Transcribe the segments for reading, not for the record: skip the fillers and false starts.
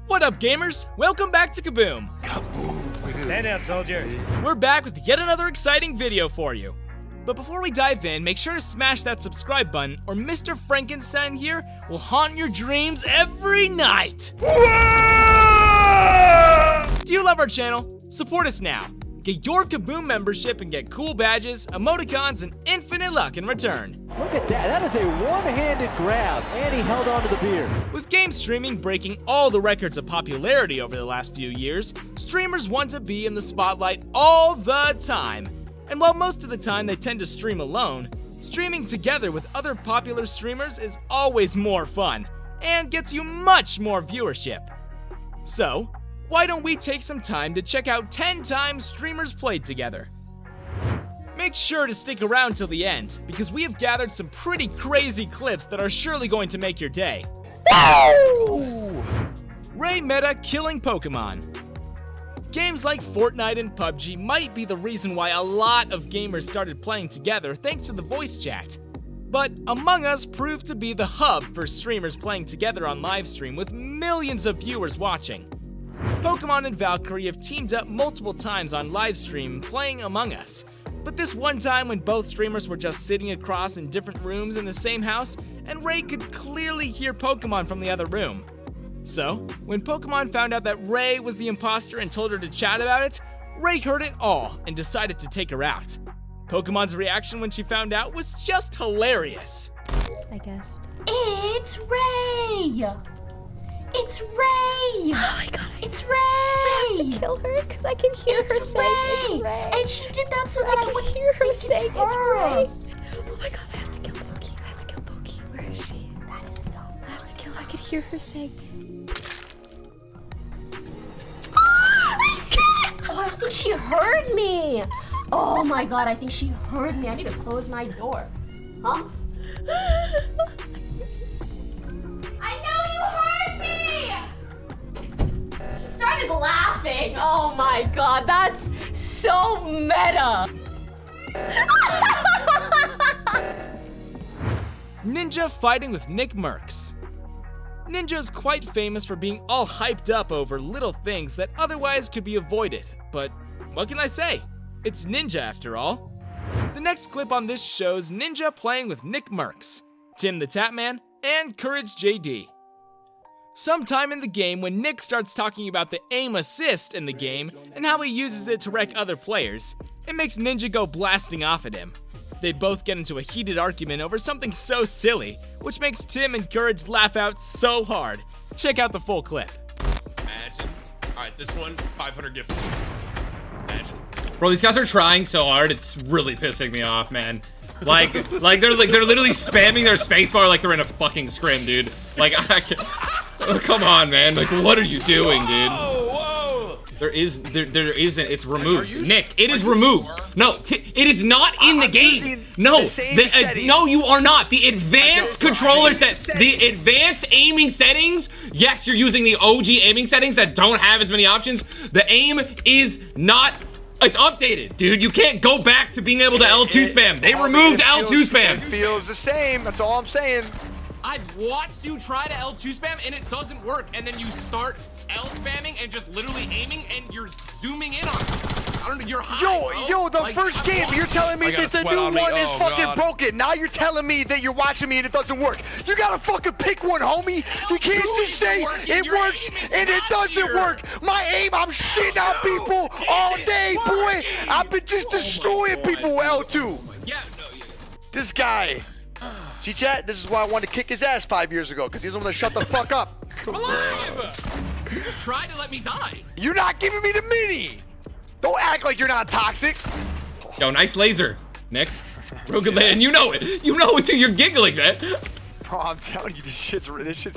What up, gamers? Welcome back to Kaboom! Stand down, soldier. We're back with yet another exciting video for you. But before we dive in, make sure to smash that subscribe button or Mr. Frankenstein here will haunt your dreams every night! Do you love our channel? Support us now. Get your Kaboom membership and get cool badges, emoticons, and infinite luck in return. Look at that, that is a one-handed grab, and he held on to the beer. With game streaming breaking all the records of popularity over the last few years, streamers want to be in the spotlight all the time. And while most of the time they tend to stream alone, streaming together with other popular streamers is always more fun, and gets you much more viewership. So, why don't we take some time to check out 10 times streamers played together? Make sure to stick around till the end, because we have gathered some pretty crazy clips that are surely going to make your day. Rae Meta-Killing Pokimane. Games like Fortnite and PUBG might be the reason why a lot of gamers started playing together thanks to the voice chat. But Among Us proved to be the hub for streamers playing together on livestream with millions of viewers watching. Pokimane and Valkyrie have teamed up multiple times on livestream playing Among Us, but this one time when both streamers were just sitting across in different rooms in the same house, and Rae could clearly hear Pokimane from the other room. So, when Pokimane found out that Rae was the imposter and told her to chat about it, Rae heard it all and decided to take her out. Pokimane's reaction when she found out was just hilarious. I guess. It's Rae! It's Rae! Oh my god, It's Rae! I have to kill her because I can hear her saying it's Rae. And she did that so that I would hear her saying it's Rae. her. Oh my god, I have to kill Poki. I have to kill Poki. Where is she? That is so. I have to kill her. I can hear her saying. Oh, I think she heard me. Oh my god, I think she heard me. I need to close my door. Huh? I know you heard me! She started laughing. Oh my god, that's so meta. Ninja fighting with NickMercs. Ninja is quite famous for being all hyped up over little things that otherwise could be avoided, but what can I say? It's Ninja after all. The next clip on this shows Ninja playing with NickMercs, TimTheTatman, and Courage JD. Sometime in the game when Nick starts talking about the aim assist in the game and how he uses it to wreck other players, it makes Ninja go blasting off at him. They both get into a heated argument over something so silly, which makes Tim and Courage laugh out so hard. Check out the full clip. Imagine. Alright, this one, 500 gift. Imagine. Bro, these guys are trying so hard, it's really pissing me off, man. Like they're literally spamming their spacebar like they're in a fucking scrim, dude. Like, I can't, oh, come on, man. Like, what are you doing, dude? Whoa! There isn't, it's removed. Nick, it is removed. No, it is not in the game. No, no, you are not. The advanced controller set, the advanced aiming settings, yes, you're using the OG aiming settings that don't have as many options. The aim is not, it's updated, dude. You can't go back to being able to L2 spam. They removed L2 spam. It feels the same, that's all I'm saying. I've watched you try to L2 spam and it doesn't work, and then you start L spamming and just literally aiming and you're zooming in on it. I don't know, you're high, Yo, the first game, you're telling me that the new one is fucking broken. Now you're telling me that you're watching me and it doesn't work. You gotta fucking pick one, homie. You can't just say it works and it doesn't work. My aim, I'm shitting out people all day, boy. I've been just destroying people with L2. This guy. See, chat, this is why I wanted to kick his ass 5 years ago, because he doesn't want to shut the fuck up. You just tried to let me die. You're not giving me the mini. Don't act like you're not toxic. Yo, nice laser, Nick. Real good laser, and you know it. You know it too, you're giggling, man. Bro, I'm telling you, this shit's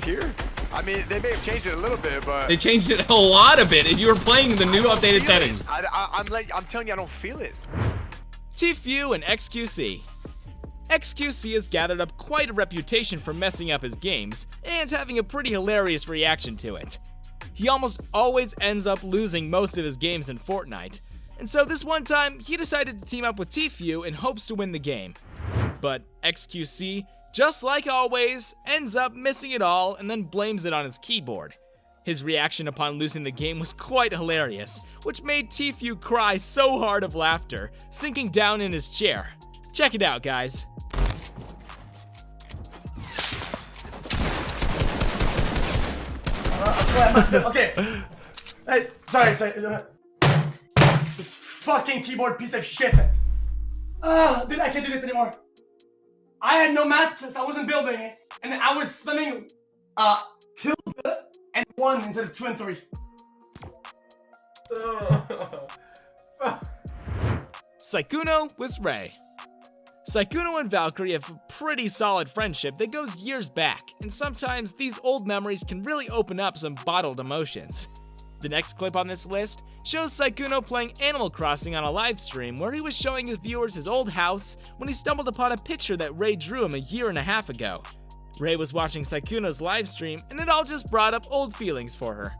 here. I mean, they may have changed it a little bit, but... They changed it a lot of it, and you were playing the new updated settings. I'm telling you, I don't feel it. TFue and XQC. XQC has gathered up quite a reputation for messing up his games and having a pretty hilarious reaction to it. He almost always ends up losing most of his games in Fortnite, and so this one time he decided to team up with TFue in hopes to win the game. But XQC, just like always, ends up missing it all and then blames it on his keyboard. His reaction upon losing the game was quite hilarious, which made TFue cry so hard of laughter, sinking down in his chair. Check it out, guys. Okay. Hey, sorry. This fucking keyboard piece of shit. Dude, I can't do this anymore. I had no maths, so I wasn't building it. And I was spamming tilde and 1 instead of 2 and 3. Sykunno with Rae. Sykunno and Valkyrie have a pretty solid friendship that goes years back, and sometimes these old memories can really open up some bottled emotions. The next clip on this list shows Sykunno playing Animal Crossing on a live stream where he was showing his viewers his old house when he stumbled upon a picture that Rae drew him a year and a half ago. Rae was watching Sykunno's live stream and it all just brought up old feelings for her.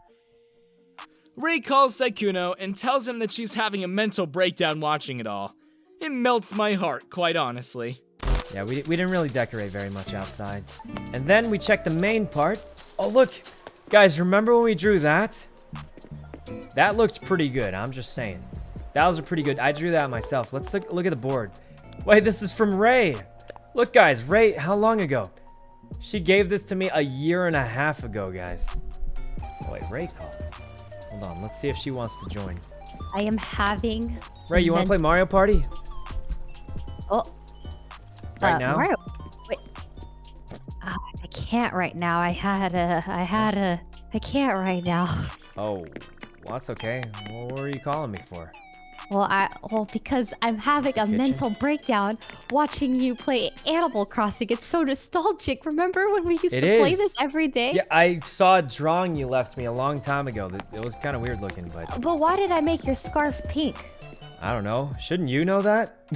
Rae calls Sykunno and tells him that she's having a mental breakdown watching it all. It melts my heart, quite honestly. Yeah, we didn't really decorate very much outside. And then we checked the main part. Oh, look. Guys, remember when we drew that? That looks pretty good, I'm just saying. That was a pretty good... I drew that myself. Let's look at the board. Wait, this is from Rae. Look, guys, Rae, how long ago? She gave this to me a year and a half ago, guys. Oh, wait, Rae called. Hold on, let's see if she wants to join. I am having... Rae, you want to play Mario Party? Oh. Right now? Mario... Wait. I can't right now. I can't right now. Oh, well, that's okay. Well, what are you calling me for? Well, because I'm having a mental breakdown watching you play Animal Crossing. It's so nostalgic. Remember when we used to play this every day? Yeah, I saw a drawing you left me a long time ago. It was kind of weird looking, but... But why did I make your scarf pink? I don't know. Shouldn't you know that?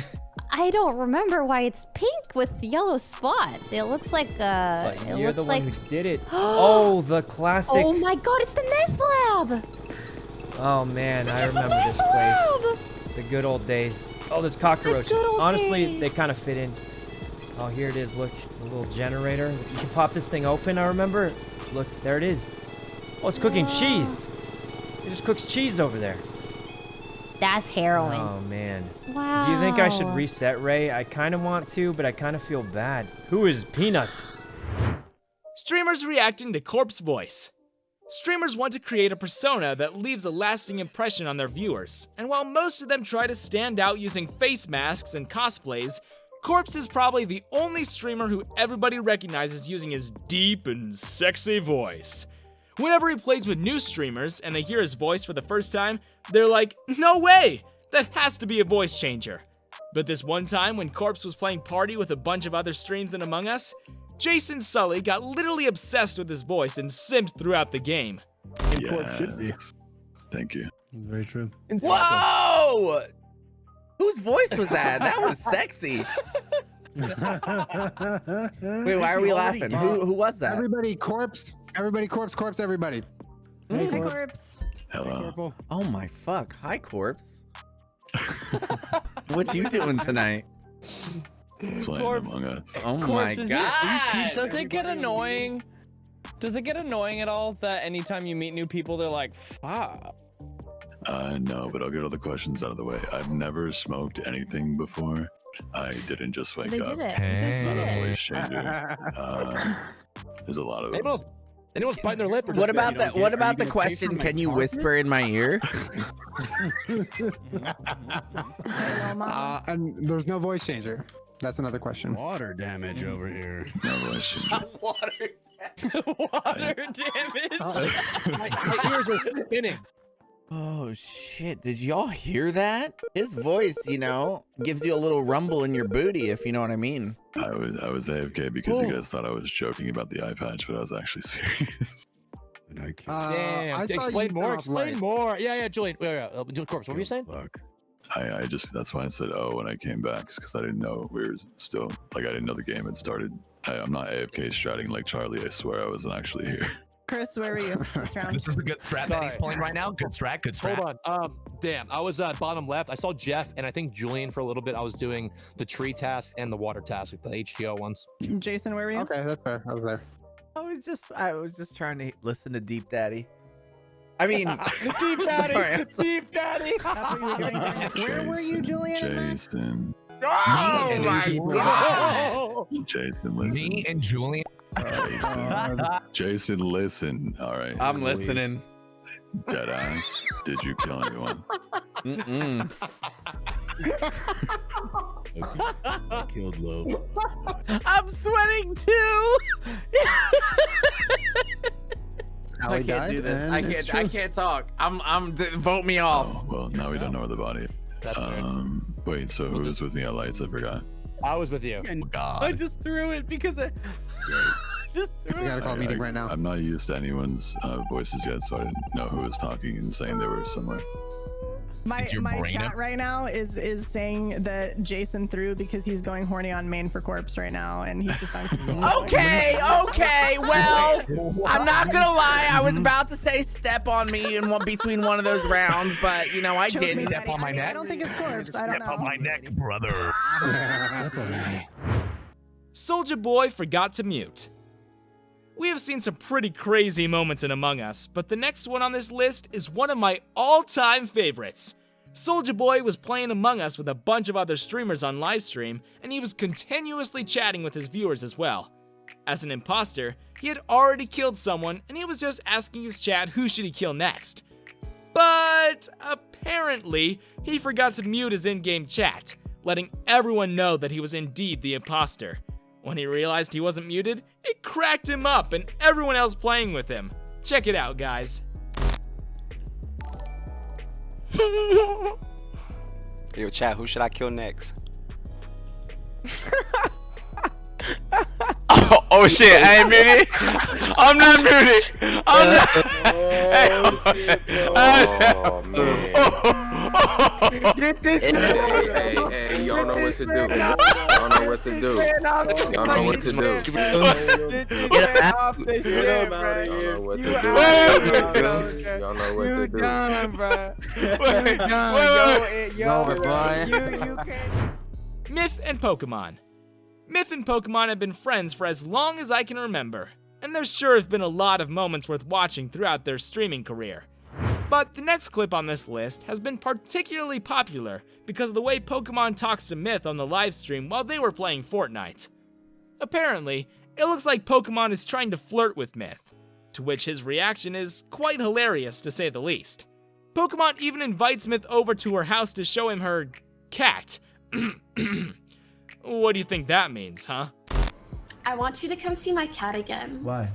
I don't remember why it's pink with yellow spots. It looks like But it you're looks the like... one who did it. Oh, the classic. Oh my god, it's the meth lab! Oh man, I remember this place. The good old days. Oh, there's cockroaches. Honestly, they kind of fit in. Oh, here it is. Look, a little generator. You can pop this thing open, I remember. Look, there it is. Oh, it's cooking cheese. It just cooks cheese over there. That's heroin. Oh, man. Wow. Do you think I should reset Rae? I kind of want to, but I kind of feel bad. Who is Peanuts? Streamers reacting to Corpse voice. Streamers want to create a persona that leaves a lasting impression on their viewers, and while most of them try to stand out using face masks and cosplays, Corpse is probably the only streamer who everybody recognizes using his deep and sexy voice. Whenever he plays with new streamers and they hear his voice for the first time, they're like, no way! That has to be a voice changer. But this one time when Corpse was playing Party with a bunch of other streams in Among Us, Jason Sully got literally obsessed with his voice and simped throughout the game. And Corpse should be. Thank you. That's very true. Whoa! Whose voice was that? That was sexy. Wait, why are we laughing? Who was that? Everybody, Corpse. Everybody, Corpse, everybody. Hey, Corpse. Hello. Oh my fuck. Hi, Corpse. What you doing tonight? Playing Among Us. Oh my god. Does it get annoying? Does it get annoying at all that anytime you meet new people, they're like, fuck? No, but I'll get all the questions out of the way. I've never smoked anything before. I didn't just wake up. Did it. Hey. Not a voice changer. There's a lot of them. Anyone's biting their lip? Or What about that? What about the question? Can you whisper in my ear? And there's no voice changer. That's another question. Water damage over here. No voice changer. Water damage. My ears are spinning. Oh shit, did y'all hear that? His voice, you know, gives you a little rumble in your booty, if you know what I mean. I was AFK because you guys thought I was joking about the eye patch, but I was actually serious. Damn. Explain more. Explain more. Yeah, Julian. Wait. Corpse, what were you saying? Look, I just, that's why I said, oh, when I came back, because I didn't know we were still, like, I didn't know the game had started. I'm not AFK stratting like Charlie. I swear I wasn't actually here. Chris, where were you this round? This is a good strat that he's playing right now. Good strat, good strat. Hold on. Dan, I was bottom left. I saw Jeff and I think Julian for a little bit. I was doing the tree task and the water task, the HTO ones. Jason, where were you? Okay, that's fair. I was there. I was just trying to listen to Deep Daddy. I mean, Deep Daddy. Deep Daddy. Where were you, Julian? Jason. oh my god. Jason, listen. Me and Julian. Jason, listen. All right. I'm listening. Deadass. Did you kill anyone? Mm-mm. I killed Low. I'm sweating too. I can't do this. I can't talk. Vote me off. Oh, well, now we don't know where the body is. That's weird. Wait, so who was with me at lights? I forgot. I was with you. Oh, God. I just threw it because I just threw We gotta call a meeting right now. I'm not used to anyone's voices yet, so I didn't know who was talking and saying they were somewhere. My chat right now is saying that Jason threw because he's going horny on main for corpse right now, and he's just uncontrollable. Okay, well, I'm not gonna lie. I was about to say step on me in between one of those rounds, but you know I didn't. Step on my neck. I don't think it's corpse. I don't know. Step on my neck, brother. Soulja Boy forgot to mute. We have seen some pretty crazy moments in Among Us, but the next one on this list is one of my all-time favorites. Soulja Boy was playing Among Us with a bunch of other streamers on Livestream, and he was continuously chatting with his viewers as well. As an imposter, he had already killed someone, and he was just asking his chat who should he kill next. But apparently, he forgot to mute his in-game chat, letting everyone know that he was indeed the imposter. When he realized he wasn't muted, it cracked him up and everyone else playing with him. Check it out, guys. Yo, chat, who should I kill next? oh shit, I ain't muted. I'm not muted. I'm not. Oh man. Get this. Hey, y'all know what to do. Y'all know what to do. Y'all know what to do. Y'all know what to do. Myth and Pokemon. Myth and Pokemon have been friends for as long as I can remember, and there sure have been a lot of moments worth watching throughout their streaming career. But the next clip on this list has been particularly popular because of the way Pokemon talks to Myth on the live stream while they were playing Fortnite. Apparently, it looks like Pokemon is trying to flirt with Myth, to which his reaction is quite hilarious to say the least. Pokemon even invites Myth over to her house to show him her cat. What do you think that means, huh? I want you to come see my cat again. Why?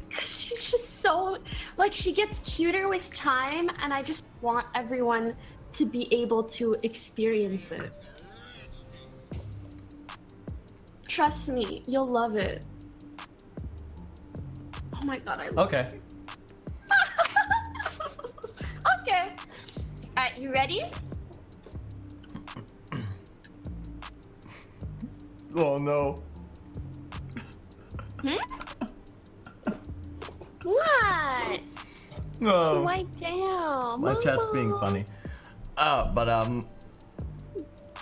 Because she's just so, like, she gets cuter with time, and I just want everyone to be able to experience it. Trust me, you'll love it. Oh my god, I love it. Okay. Alright, you ready? Oh no. What? No. Wipe down. My chat's being funny. But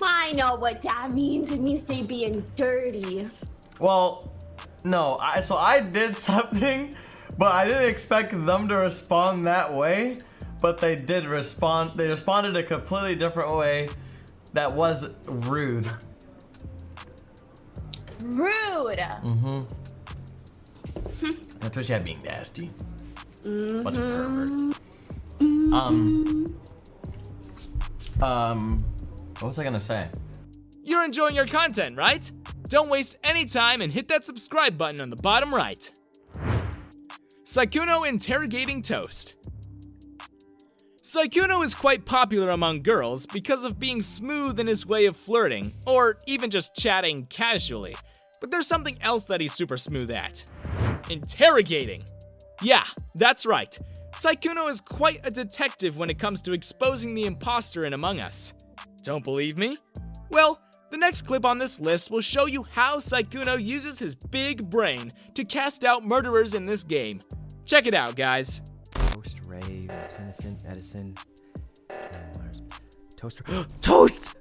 I know what that means. It means they being dirty. well, no. So I did something, but I didn't expect them to respond that way. But they did respond. They responded a completely different way. That was rude. Rude. That's what you had being nasty. Bunch of perverts. What was I gonna say? You're enjoying your content, right? Don't waste any time and hit that subscribe button on the bottom right. Sykunno interrogating Toast. Sykunno is quite popular among girls because of being smooth in his way of flirting, or even just chatting casually. But there's something else that he's super smooth at. Interrogating. Yeah, that's right. Sykunno is quite a detective when it comes to exposing the imposter in Among Us. Don't believe me? Well, the next clip on this list will show you how Sykunno uses his big brain to cast out murderers in this game. Check it out, guys. Toast, Rae, Innocent, Edison, Toaster. Toast!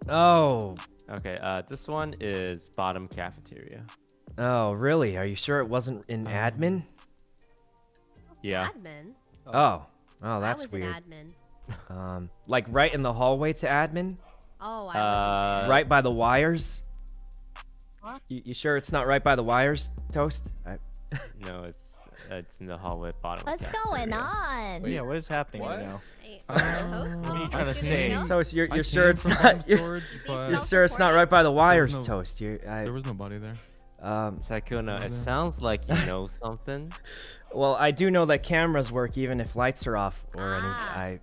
Oh. Okay, this one is bottom cafeteria. Oh, really? Are you sure it wasn't in admin? Yeah. Admin. Oh, that's I was weird. an admin. Like right in the hallway to admin? Oh, I was right by the wires? What? You sure it's not right by the wires, Toast? No, it's in the hallway bottom. What's going on? Yeah, what is happening right now? What are you trying to say? Toast, you're sure it's not you're sure it's not right by the wires, Toast. There was nobody there. Sykunno, it sounds like you know something. Well, I do know that cameras work even if lights are off or any.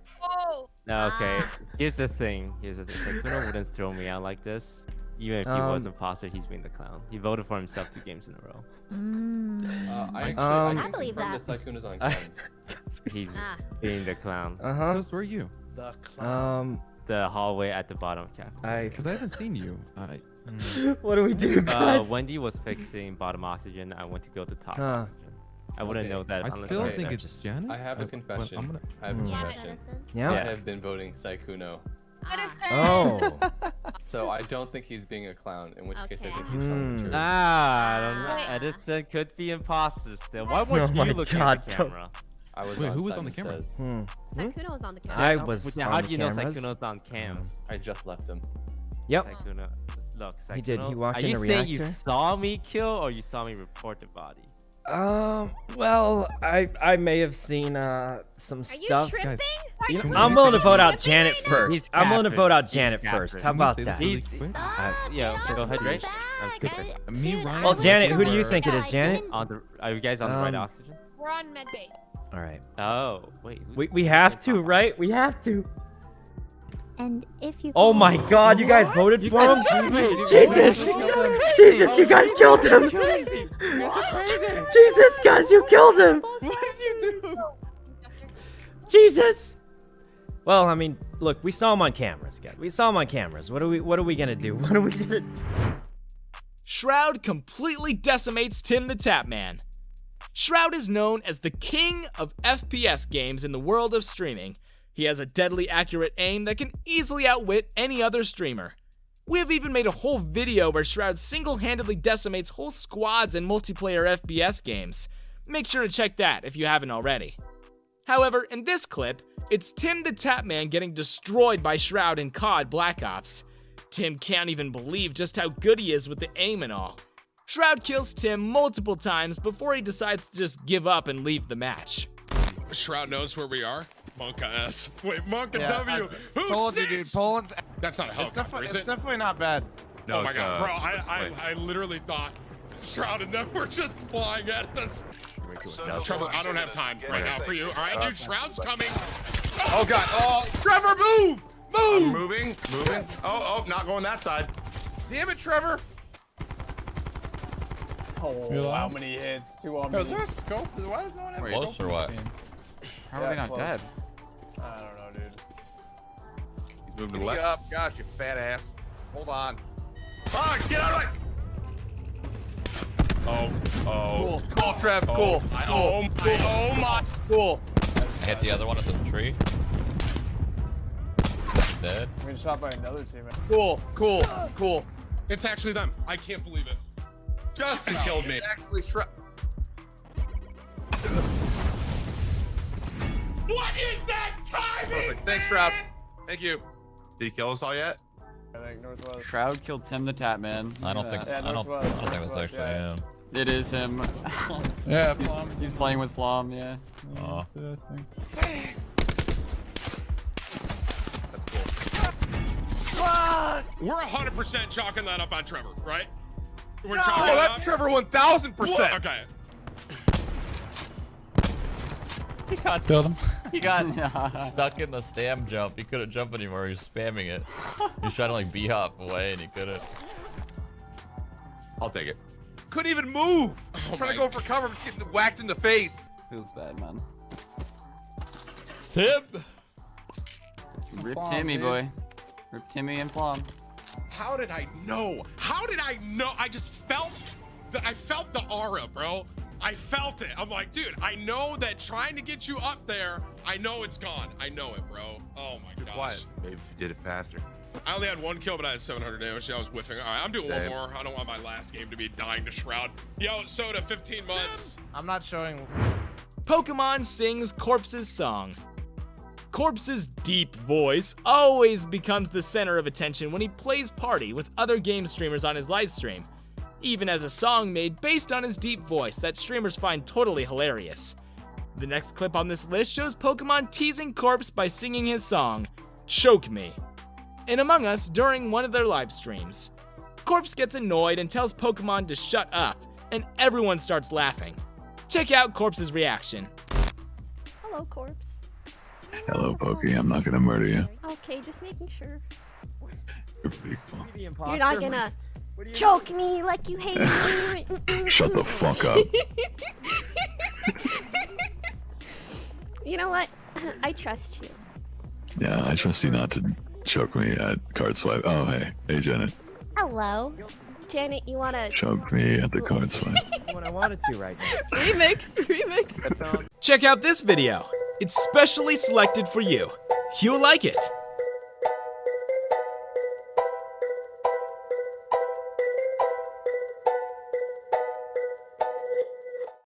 No, okay. Here's the thing. Sykunno wouldn't throw me out like this. Even if he was imposter, he's being the clown. He voted for himself 2 games in a row. I believe that. Sykunno's on He's being the clown. Toast, where are you? The clown. The hallway at the bottom of cafe. Because I haven't seen you. What do we do, guys? Wendy was fixing bottom oxygen. I went to go to top oxygen. I wouldn't know that. I still think it's Janet. I have a confession. I have a confession. Yeah. I have been voting Sykunno. Oh. So I don't think he's being a clown, in which case I think he's telling the truth. I don't know. Edison could be imposter still. Why weren't you looking at the camera? I was. Wait, who was on the camera? Sykunno was on the camera. I was. How do you know Sykunno's on cams? I just left him. Yep. Sykunno, look, Sykunno, He did. He walked in the reactor. Are you saying you saw me kill or you saw me report the body? Well, I may have seen some stuff. Are you tripping? You know, I'm willing to vote out Janet first. I'm willing to vote out Janet first. How about that? Yeah, so go ahead, Ray. Well, Janet, who do you think it is, Janet? Are you guys on the right oxygen? We're on medbay. All right. Oh, wait. We have to, right? We have to. And if you. Oh my God! You guys voted for him? Jesus! Jesus! You guys killed him! Jesus, guys, you killed him! What did you do? Jesus! Well, I mean, look, we saw him on cameras, guys. We saw him on cameras. What are we gonna do? What are we gonna do? Shroud completely decimates TimTheTatman. Shroud is known as the king of FPS games in the world of streaming. He has a deadly accurate aim that can easily outwit any other streamer. We have even made a whole video where Shroud single-handedly decimates whole squads in multiplayer FPS games. Make sure to check that if you haven't already. However, in this clip, it's TimTheTatman getting destroyed by Shroud in COD Black Ops. Tim can't even believe just how good he is with the aim and all. Shroud kills Tim multiple times before he decides to just give up and leave the match. Shroud knows where we are. Monka S. Wait, Monka W. Who told you, dude. Poland. That's not a helicopter, is it? It's definitely not bad. No, oh my God, bro! I literally thought Shroud and them were just flying at us. Trevor, I don't have time right now for you. All right, dude. Shroud's coming. Oh God! Oh, Trevor, move! Move! I'm moving. Oh, not going that side. Damn it, Trevor! Oh, how many hits? 2 on me. Is there a scope? Why does no one have a Close scope? or what? How are they not dead? I don't know, dude. He's moving to the Get left. up, gosh, you fat ass. Hold on. Ah, get out of the way! Cool, cool, Trev, cool. Oh my! Cool. I hit the other one at the tree. Dead. We been shot by another team. Cool. It's actually them. I can't believe it. Justin killed me. It's actually Shroud. What is that timing? Perfect. Thanks, Shroud. Thank you. Did he kill us all yet? I think Northwest. Shroud killed TimTheTatman. I don't think that's actually him. It is him. Yeah, he's playing with Flom, yeah. Oh. That's cool. What? We're 100% chalking that up on Trevor, right? We're chalking Oh, it that's up? Trevor 1000%. Okay. He got killed him. He got stuck in the stam jump. He couldn't jump anymore. He was spamming it. He was trying to like B-hop away and he couldn't. I'll take it. Couldn't even move. Trying to go for cover, I'm just getting whacked in the face. Feels bad, man. Tim. Rip Timmy, boy. Rip Timmy and Flom. How did I know? How did I know? I just felt I felt the aura, bro. I felt it. I'm like, dude, I know that trying to get you up there, I know it's gone. I know it, bro. Oh my gosh. Quiet. Maybe if you did it faster. I only had 1 kill, but I had 700 damage. I was whiffing. All right, I'm doing Same. 1 more. I don't want my last game to be dying to Shroud. Yo, Soda, 15 months. I'm not showing. Pokemon sings Corpse's song. Corpse's deep voice always becomes the center of attention when he plays party with other game streamers on his livestream, even as a song made based on his deep voice that streamers find totally hilarious. The next clip on this list shows Pokemon teasing Corpse by singing his song, Choke Me, in Among Us during one of their live streams. Corpse gets annoyed and tells Pokemon to shut up, and everyone starts laughing. Check out Corpse's reaction. Hello, Corpse. Hello, Pokey. I'm not gonna murder you. Okay, just making sure. You're pretty cool. You're not gonna choke me like you hate me. Shut the fuck up. You know what? I trust you. Yeah, I trust you not to choke me at card swipe. Oh, hey. Hey, Janet. Hello. Janet, you wanna Choke me at the card swipe. What I wanted to right now. remix? Check out this video. It's specially selected for you. You'll like it.